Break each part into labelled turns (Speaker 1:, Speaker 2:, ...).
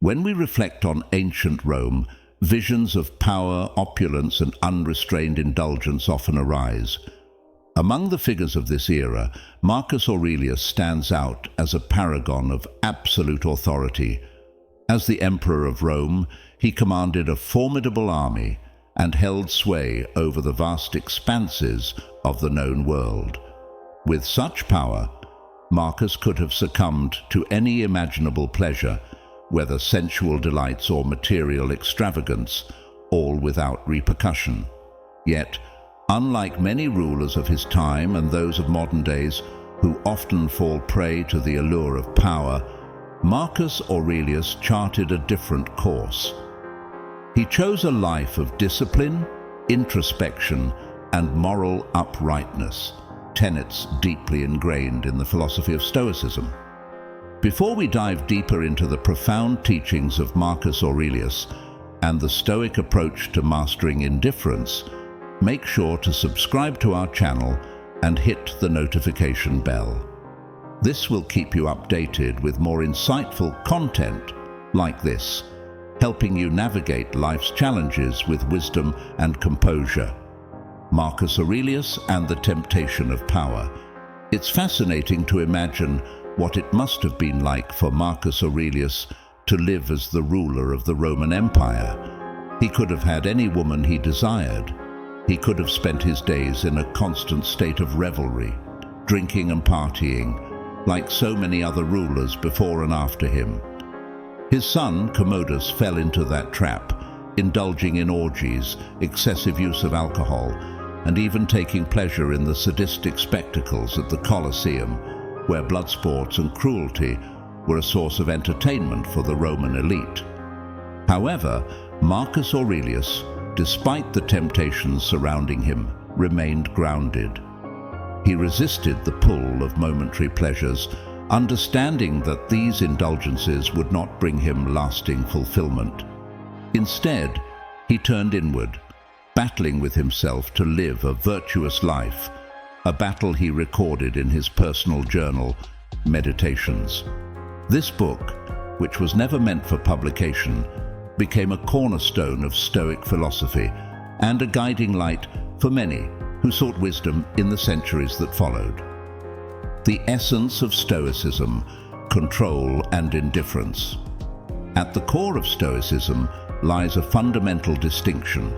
Speaker 1: When we reflect on ancient Rome, visions of power, opulence, and unrestrained indulgence often arise. Among the figures of this era, Marcus Aurelius stands out as a paragon of absolute authority. As the emperor of Rome, he commanded a formidable army and held sway over the vast expanses of the known world. With such power, Marcus could have succumbed to any imaginable pleasure, whether sensual delights or material extravagance, all without repercussion. Yet, unlike many rulers of his time and those of modern days who often fall prey to the allure of power, Marcus Aurelius charted a different course. He chose a life of discipline, introspection, and moral uprightness, tenets deeply ingrained in the philosophy of Stoicism. Before we dive deeper into the profound teachings of Marcus Aurelius and the Stoic approach to mastering indifference, make sure to subscribe to our channel and hit the notification bell. This will keep you updated with more insightful content like this, helping you navigate life's challenges with wisdom and composure. Marcus Aurelius and the temptation of power. It's fascinating to imagine what it must have been like for Marcus Aurelius to live as the ruler of the Roman Empire. He could have had any woman he desired. He could have spent his days in a constant state of revelry, drinking and partying, like so many other rulers before and after him. His son, Commodus, fell into that trap, indulging in orgies, excessive use of alcohol, and even taking pleasure in the sadistic spectacles at the Colosseum, where blood sports and cruelty were a source of entertainment for the Roman elite. However, Marcus Aurelius, despite the temptations surrounding him, remained grounded. He resisted the pull of momentary pleasures, understanding that these indulgences would not bring him lasting fulfillment. Instead, he turned inward, battling with himself to live a virtuous life, a battle he recorded in his personal journal, Meditations. This book, which was never meant for publication, became a cornerstone of Stoic philosophy and a guiding light for many who sought wisdom in the centuries that followed. The essence of Stoicism: control and indifference. At the core of Stoicism lies a fundamental distinction: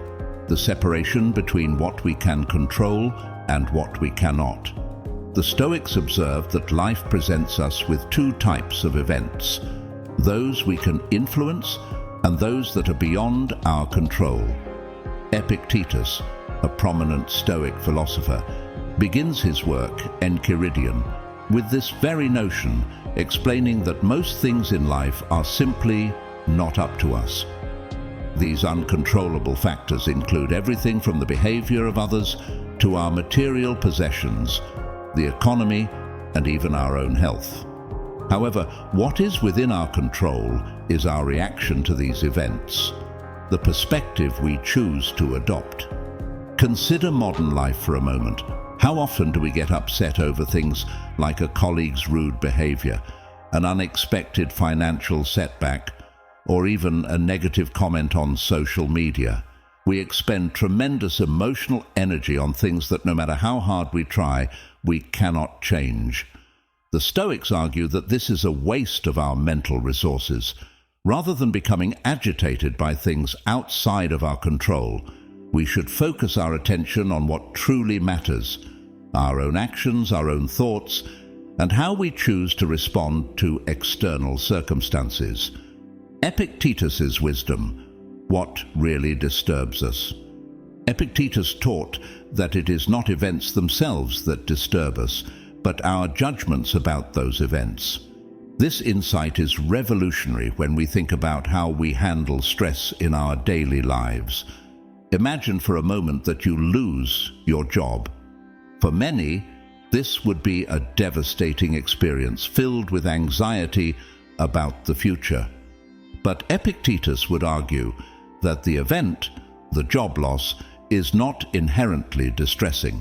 Speaker 1: the separation between what we can control and what we cannot. The Stoics observed that life presents us with two types of events: those we can influence and those that are beyond our control. Epictetus, a prominent Stoic philosopher, begins his work, Enchiridion, with this very notion, explaining that most things in life are simply not up to us. These uncontrollable factors include everything from the behavior of others to our material possessions, the economy, and even our own health. However, what is within our control is our reaction to these events, the perspective we choose to adopt. Consider modern life for a moment. How often do we get upset over things like a colleague's rude behavior, an unexpected financial setback, or even a negative comment on social media? We expend tremendous emotional energy on things that, no matter how hard we try, we cannot change. The Stoics argue that this is a waste of our mental resources. Rather than becoming agitated by things outside of our control, we should focus our attention on what truly matters: our own actions, our own thoughts, and how we choose to respond to external circumstances. Epictetus's wisdom: what really disturbs us? Epictetus taught that it is not events themselves that disturb us, but our judgments about those events. This insight is revolutionary when we think about how we handle stress in our daily lives. Imagine for a moment that you lose your job. For many, this would be a devastating experience filled with anxiety about the future. But Epictetus would argue that the event, the job loss, is not inherently distressing.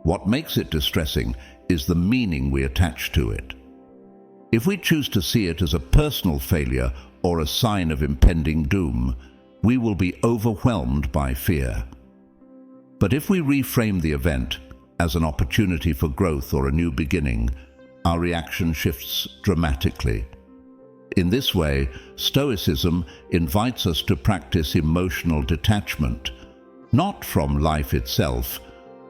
Speaker 1: What makes it distressing is the meaning we attach to it. If we choose to see it as a personal failure or a sign of impending doom, we will be overwhelmed by fear. But if we reframe the event as an opportunity for growth or a new beginning, our reaction shifts dramatically. In this way, Stoicism invites us to practice emotional detachment, not from life itself,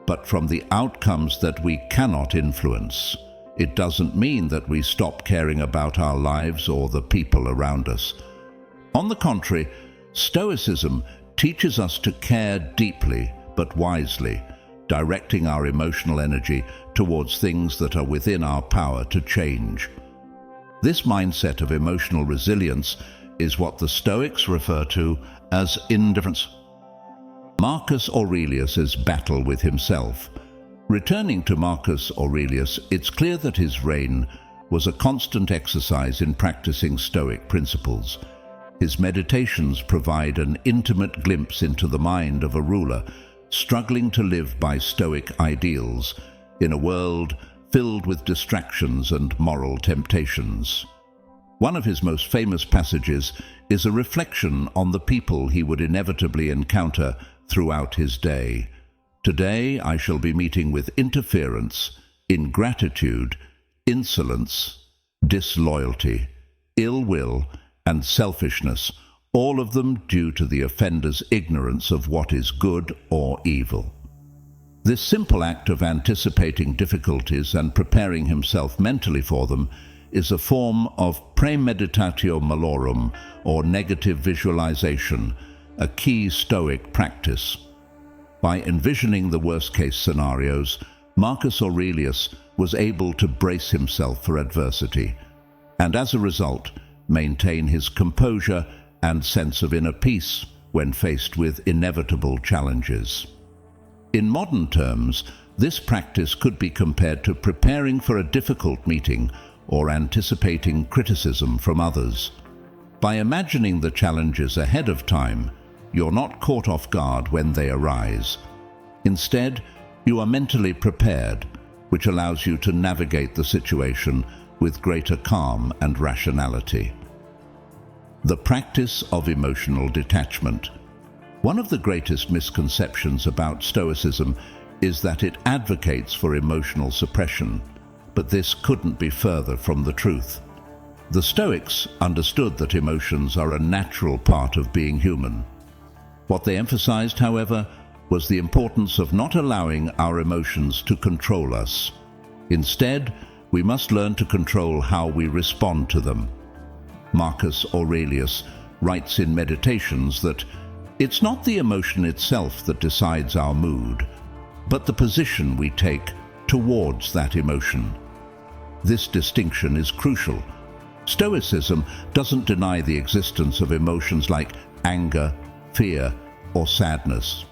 Speaker 1: but from the outcomes that we cannot influence. It doesn't mean that we stop caring about our lives or the people around us. On the contrary, Stoicism teaches us to care deeply but wisely, directing our emotional energy towards things that are within our power to change. This mindset of emotional resilience is what the Stoics refer to as indifference. Marcus Aurelius's battle with himself. Returning to Marcus Aurelius, it's clear that his reign was a constant exercise in practicing Stoic principles. His meditations provide an intimate glimpse into the mind of a ruler struggling to live by Stoic ideals in a world filled with distractions and moral temptations. One of his most famous passages is a reflection on the people he would inevitably encounter throughout his day. Today I shall be meeting with interference, ingratitude, insolence, disloyalty, ill will, and selfishness, all of them due to the offender's ignorance of what is good or evil. This simple act of anticipating difficulties and preparing himself mentally for them is a form of premeditatio malorum, or negative visualization, a key Stoic practice. By envisioning the worst-case scenarios, Marcus Aurelius was able to brace himself for adversity, and as a result, maintain his composure and sense of inner peace when faced with inevitable challenges. In modern terms, this practice could be compared to preparing for a difficult meeting or anticipating criticism from others. By imagining the challenges ahead of time, you're not caught off guard when they arise. Instead, you are mentally prepared, which allows you to navigate the situation with greater calm and rationality. The practice of emotional detachment. One of the greatest misconceptions about Stoicism is that it advocates for emotional suppression, but this couldn't be further from the truth. The Stoics understood that emotions are a natural part of being human. What they emphasized, however, was the importance of not allowing our emotions to control us. Instead, we must learn to control how we respond to them. Marcus Aurelius writes in Meditations that it's not the emotion itself that decides our mood, but the position we take towards that emotion. This distinction is crucial. Stoicism doesn't deny the existence of emotions like anger, fear, or sadness,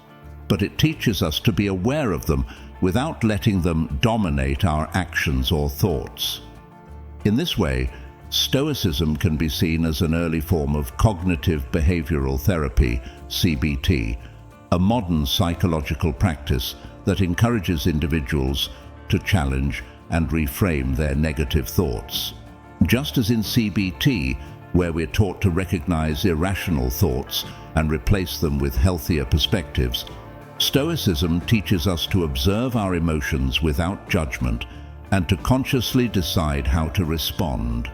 Speaker 1: but it teaches us to be aware of them without letting them dominate our actions or thoughts. In this way, Stoicism can be seen as an early form of cognitive behavioral therapy, CBT, a modern psychological practice that encourages individuals to challenge and reframe their negative thoughts. Just as in CBT, where we're taught to recognize irrational thoughts and replace them with healthier perspectives, Stoicism teaches us to observe our emotions without judgment and to consciously decide how to respond.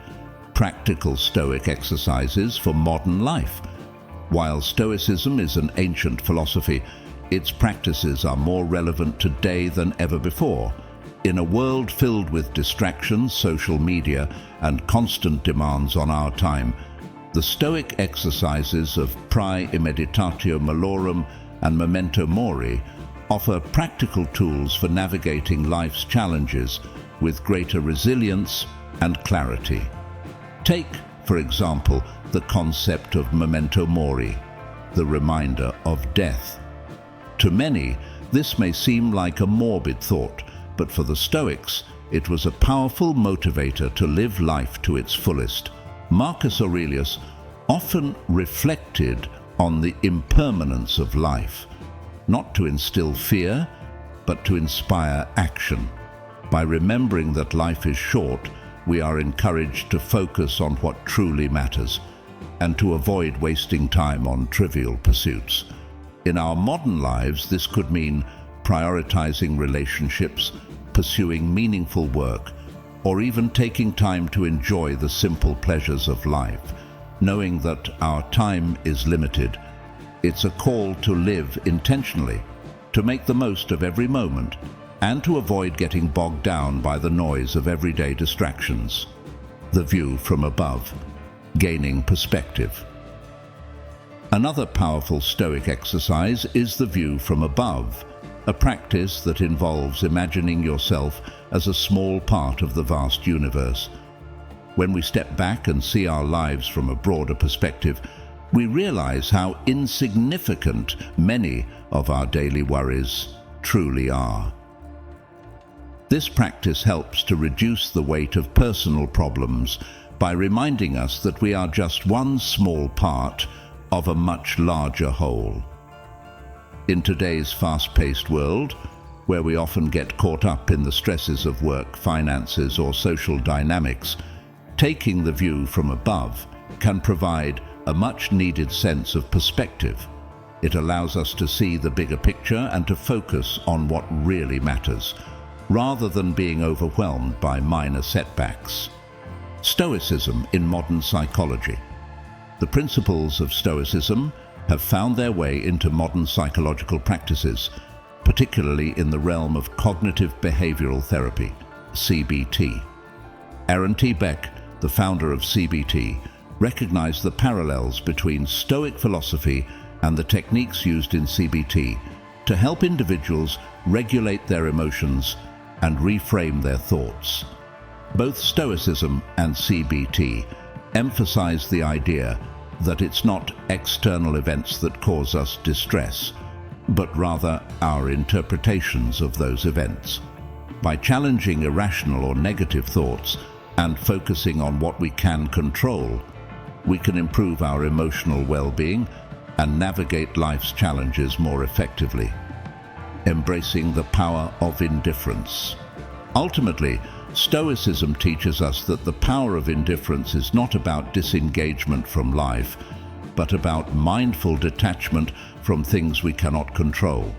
Speaker 1: Practical Stoic exercises for modern life. While Stoicism is an ancient philosophy, its practices are more relevant today than ever before. In a world filled with distractions, social media, and constant demands on our time, the Stoic exercises of premeditatio malorum and memento mori offer practical tools for navigating life's challenges with greater resilience and clarity. Take, for example, the concept of memento mori, the reminder of death. To many, this may seem like a morbid thought, but for the Stoics, it was a powerful motivator to live life to its fullest. Marcus Aurelius often reflected on the impermanence of life, not to instill fear, but to inspire action. By remembering that life is short, we are encouraged to focus on what truly matters. and to avoid wasting time on trivial pursuits. In our modern lives, this could mean prioritizing relationships, pursuing meaningful work, or even taking time to enjoy the simple pleasures of life, knowing that our time is limited. It's a call to live intentionally, to make the most of every moment, and to avoid getting bogged down by the noise of everyday distractions. The view from above, gaining perspective. Another powerful Stoic exercise is the view from above, a practice that involves imagining yourself as a small part of the vast universe. When we step back and see our lives from a broader perspective, we realize how insignificant many of our daily worries truly are. This practice helps to reduce the weight of personal problems by reminding us that we are just one small part of a much larger whole. In today's fast-paced world, where we often get caught up in the stresses of work, finances, or social dynamics, taking the view from above can provide a much-needed sense of perspective. It allows us to see the bigger picture and to focus on what really matters, rather than being overwhelmed by minor setbacks. Stoicism in modern psychology. The principles of Stoicism have found their way into modern psychological practices, particularly in the realm of cognitive behavioral therapy, CBT. Aaron T. Beck, the founder of CBT, recognized the parallels between Stoic philosophy and the techniques used in CBT to help individuals regulate their emotions and reframe their thoughts. Both Stoicism and CBT emphasize the idea that it's not external events that cause us distress, but rather our interpretations of those events. By challenging irrational or negative thoughts and focusing on what we can control, we can improve our emotional well-being and navigate life's challenges more effectively. Embracing the power of indifference. Ultimately, Stoicism teaches us that the power of indifference is not about disengagement from life, but about mindful detachment from things we cannot control.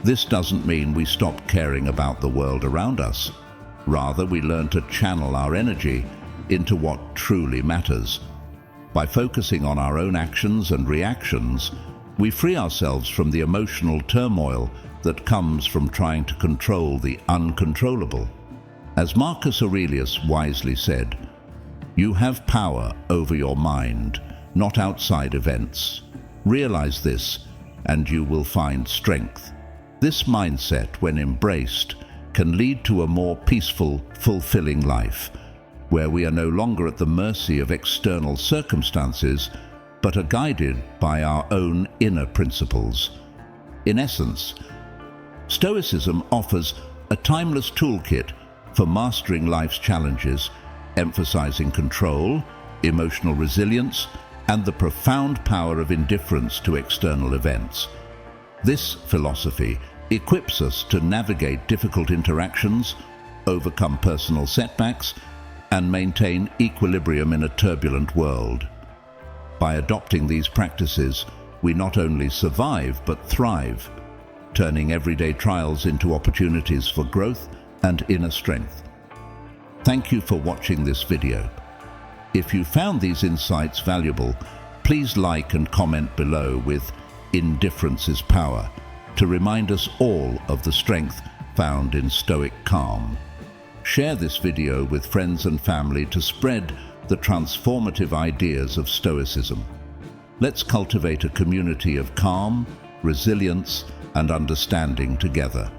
Speaker 1: This doesn't mean we stop caring about the world around us. Rather, we learn to channel our energy into what truly matters. By focusing on our own actions and reactions, we free ourselves from the emotional turmoil that comes from trying to control the uncontrollable. As Marcus Aurelius wisely said, "You have power over your mind, not outside events. Realize this, and you will find strength." This mindset, when embraced, can lead to a more peaceful, fulfilling life, where we are no longer at the mercy of external circumstances, but are guided by our own inner principles. In essence, Stoicism offers a timeless toolkit for mastering life's challenges, emphasizing control, emotional resilience, and the profound power of indifference to external events. This philosophy equips us to navigate difficult interactions, overcome personal setbacks, and maintain equilibrium in a turbulent world. By adopting these practices, we not only survive but thrive, turning everyday trials into opportunities for growth and inner strength. Thank you for watching this video. If you found these insights valuable, please like and comment below with "Indifference is power" to remind us all of the strength found in Stoic calm. Share this video with friends and family to spread the transformative ideas of Stoicism. Let's cultivate a community of calm, resilience, and understanding together.